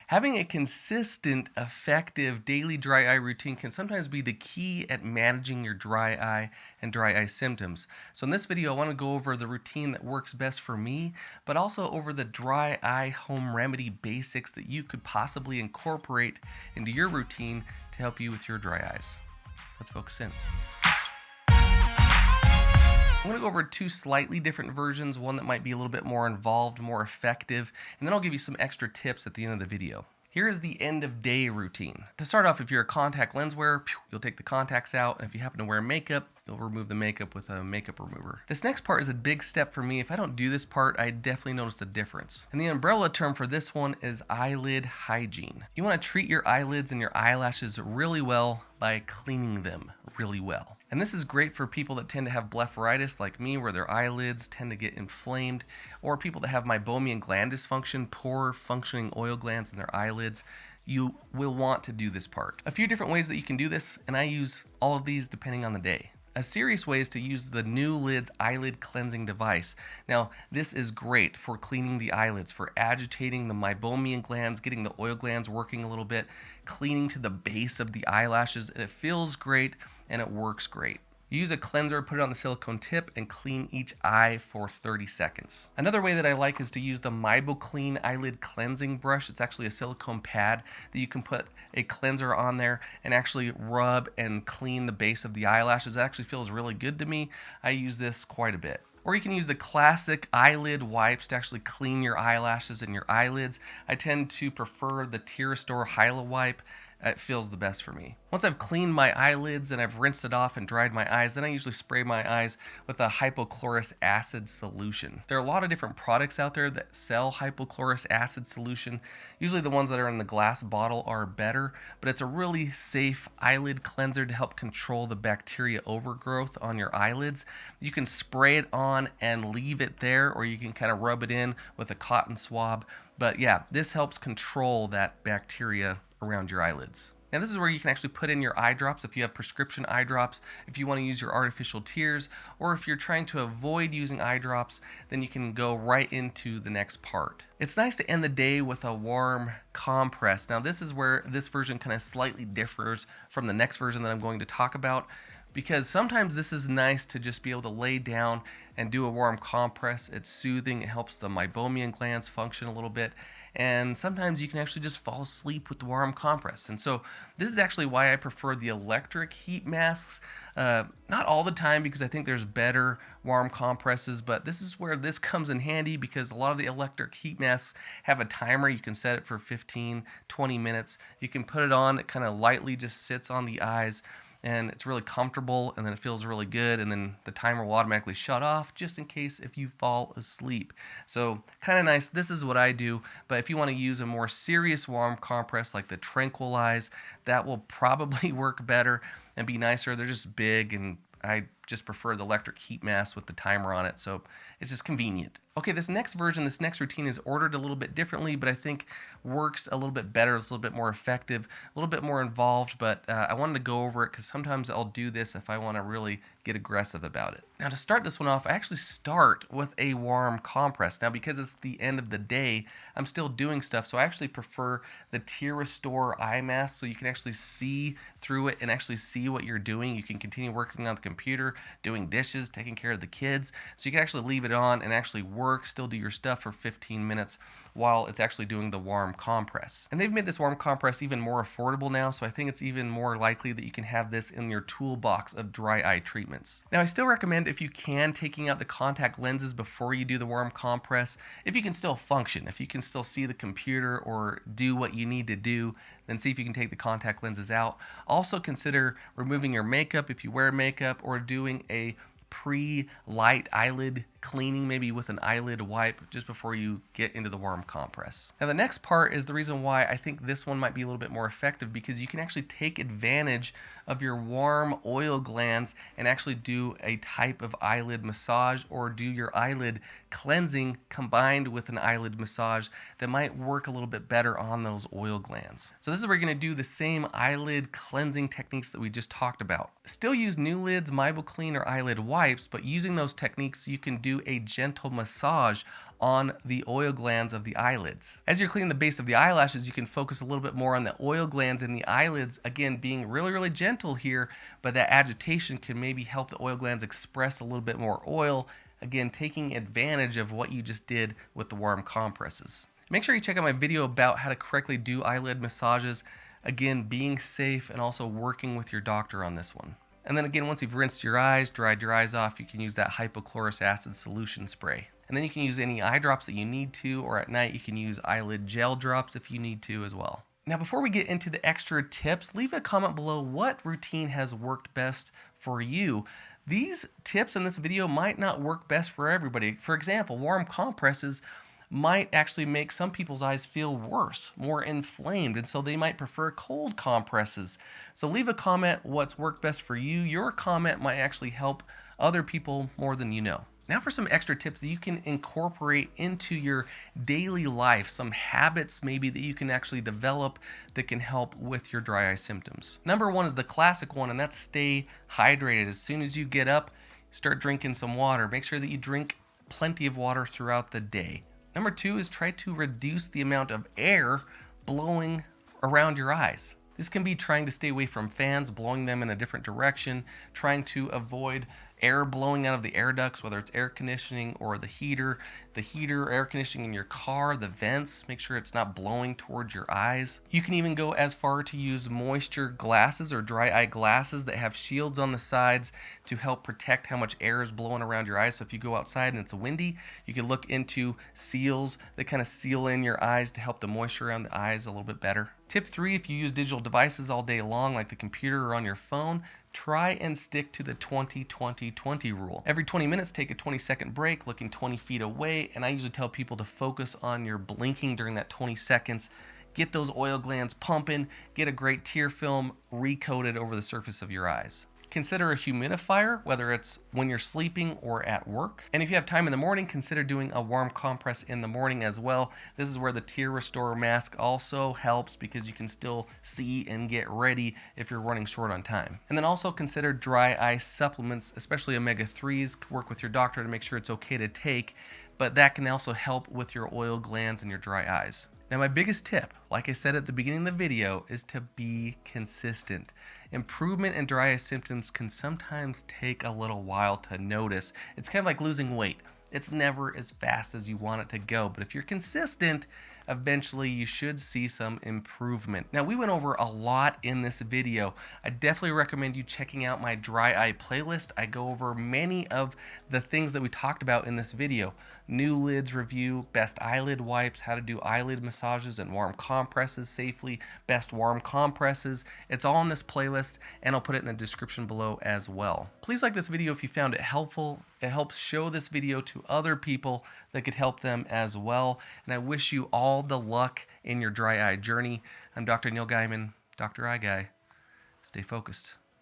Having a consistent, effective daily dry eye routine can sometimes be the key at managing your dry eye and dry eye symptoms. So in this video, I want to go over the routine that works best for me, but also over the dry eye home remedy basics that you could possibly incorporate into your routine to help you with your dry eyes. Let's focus in. I'm going to go over two slightly different versions, one that might be a little bit more involved, more effective, and then I'll give you some extra tips at the end of the video. Here is the end of day routine. To start off, if you're a contact lens wearer, you'll take the contacts out, and if you happen to wear makeup, you'll remove the makeup with a makeup remover. This next part is a big step for me. If I don't do this part, I definitely notice a difference. And the umbrella term for this one is eyelid hygiene. You want to treat your eyelids and your eyelashes really well by cleaning them really well. And this is great for people that tend to have blepharitis like me, where their eyelids tend to get inflamed, or people that have meibomian gland dysfunction, poor functioning oil glands in their eyelids. You will want to do this part. A few different ways that you can do this, and I use all of these depending on the day. A serious way is to use the new Lids eyelid cleansing device. Now, this is great for cleaning the eyelids, for agitating the meibomian glands, getting the oil glands working a little bit, cleaning to the base of the eyelashes, and it feels great and it works great. Use a cleanser, put it on the silicone tip, and clean each eye for 30 seconds. Another way that I like is to use the MeiboClean eyelid cleansing brush. It's actually a silicone pad that you can put a cleanser on there and actually rub and clean the base of the eyelashes. It actually feels really good to me. I use this quite a bit. Or you can use the classic eyelid wipes to actually clean your eyelashes and your eyelids. I tend to prefer the Tear Restore Hyla wipe. It feels the best for me. Once I've cleaned my eyelids and I've rinsed it off and dried my eyes, then I usually spray my eyes with a hypochlorous acid solution. There are a lot of different products out there that sell hypochlorous acid solution. Usually the ones that are in the glass bottle are better, but it's a really safe eyelid cleanser to help control the bacteria overgrowth on your eyelids. You can spray it on and leave it there, or you can kind of rub it in with a cotton swab. But yeah, this helps control that bacteria around your eyelids. Now this is where you can actually put in your eye drops if you have prescription eye drops, if you want to use your artificial tears, or if you're trying to avoid using eye drops, then you can go right into the next part. It's nice to end the day with a warm compress. Now this is where this version kind of slightly differs from the next version that I'm going to talk about, because sometimes this is nice to just be able to lay down and do a warm compress. It's soothing, it helps the meibomian glands function a little bit, and sometimes you can actually just fall asleep with the warm compress. And so this is actually why I prefer the electric heat masks. Not all the time, because I think there's better warm compresses, but this is where this comes in handy, because a lot of the electric heat masks have a timer. You can set it for 15, 20 minutes. You can put it on, it kind of lightly just sits on the eyes, and it's really comfortable, and then it feels really good, and then the timer will automatically shut off just in case if you fall asleep. So kind of nice. This is what I do, but if you want to use a more serious warm compress like the Tranquilize, that will probably work better and be nicer. They're just big, and I just prefer the electric heat mask with the timer on it, so it's just convenient. Okay, this next version, this next routine is ordered a little bit differently, but I think works a little bit better. It's a little bit more effective, a little bit more involved, but I wanted to go over it because sometimes I'll do this if I want to really get aggressive about it. Now to start this one off, I actually start with a warm compress. Now because it's the end of the day, I'm still doing stuff, so I actually prefer the Tear Restore eye mask, so you can actually see through it and actually see what you're doing. You can continue working on the computer, doing dishes, taking care of the kids, so you can actually leave it on and actually work, still do your stuff for 15 minutes while it's actually doing the warm compress. And they've made this warm compress even more affordable now, so I think it's even more likely that you can have this in your toolbox of dry eye treatments. Now I still recommend, if you can, taking out the contact lenses before you do the warm compress. If you can still function, if you can still see the computer or do what you need to do, then see if you can take the contact lenses out. Also consider removing your makeup if you wear makeup, or doing a pre-light eyelid cleaning, maybe with an eyelid wipe, just before you get into the warm compress. Now the next part is the reason why I think this one might be a little bit more effective, because you can actually take advantage of your warm oil glands and actually do a type of eyelid massage, or do your eyelid cleansing combined with an eyelid massage that might work a little bit better on those oil glands. So this is where you're going to do the same eyelid cleansing techniques that we just talked about. Still use new Lids, MeiboClean, or eyelid wipes, but using those techniques you can do do a gentle massage on the oil glands of the eyelids. As you're cleaning the base of the eyelashes, you can focus a little bit more on the oil glands in the eyelids, again being really gentle here, but that agitation can maybe help the oil glands express a little bit more oil, again taking advantage of what you just did with the warm compresses. Make sure you check out my video about how to correctly do eyelid massages, again being safe and also working with your doctor on this one. And then again, once you've rinsed your eyes, dried your eyes off, you can use that hypochlorous acid solution spray. And then you can use any eye drops that you need to, or at night you can use eyelid gel drops if you need to as well. Now before we get into the extra tips, leave a comment below what routine has worked best for you. These tips in this video might not work best for everybody. For example, warm compresses might actually make some people's eyes feel worse, more inflamed, and so they might prefer cold compresses. So leave a comment what's worked best for you. Your comment might actually help other people more than you know. Now for some extra tips that you can incorporate into your daily life, some habits maybe that you can actually develop that can help with your dry eye symptoms. Number one is the classic one, and that's stay hydrated. As soon as you get up, start drinking some water. Make sure that you drink plenty of water throughout the day. Number two is try to reduce the amount of air blowing around your eyes. This can be trying to stay away from fans, blowing them in a different direction, trying to avoid air blowing out of the air ducts, whether it's air conditioning or the heater, air conditioning in your car, the vents, make sure it's not blowing towards your eyes. You can even go as far to use moisture glasses or dry eye glasses that have shields on the sides to help protect how much air is blowing around your eyes. So if you go outside and it's windy, you can look into seals that kind of seal in your eyes to help the moisture around the eyes a little bit better. Tip 3, if you use digital devices all day long, like the computer or on your phone, try and stick to the 20-20-20 rule. Every 20 minutes, take a 20-second break, looking 20 feet away, and I usually tell people to focus on your blinking during that 20 seconds. Get those oil glands pumping, get a great tear film recoated over the surface of your eyes. Consider a humidifier, whether it's when you're sleeping or at work. And if you have time in the morning, consider doing a warm compress in the morning as well. This is where the Tear Restore mask also helps because you can still see and get ready if you're running short on time. And then also consider dry eye supplements, especially omega-3s. Work with your doctor to make sure it's okay to take, but that can also help with your oil glands and your dry eyes. Now my biggest tip, like I said at the beginning of the video, is to be consistent. Improvement in dry eye symptoms can sometimes take a little while to notice. It's kind of like losing weight. It's never as fast as you want it to go, but if you're consistent, eventually you should see some improvement. Now we went over a lot in this video. I definitely recommend you checking out my dry eye playlist. I go over many of the things that we talked about in this video. New lids review, best eyelid wipes, how to do eyelid massages and warm compresses safely, best warm compresses. It's all in this playlist, and I'll put it in the description below as well. Please like this video if you found it helpful. It helps show this video to other people that could help them as well. And I wish you all the luck in your dry eye journey. I'm Dr. Neil Gaiman, Dr. Eye Guy. Stay focused.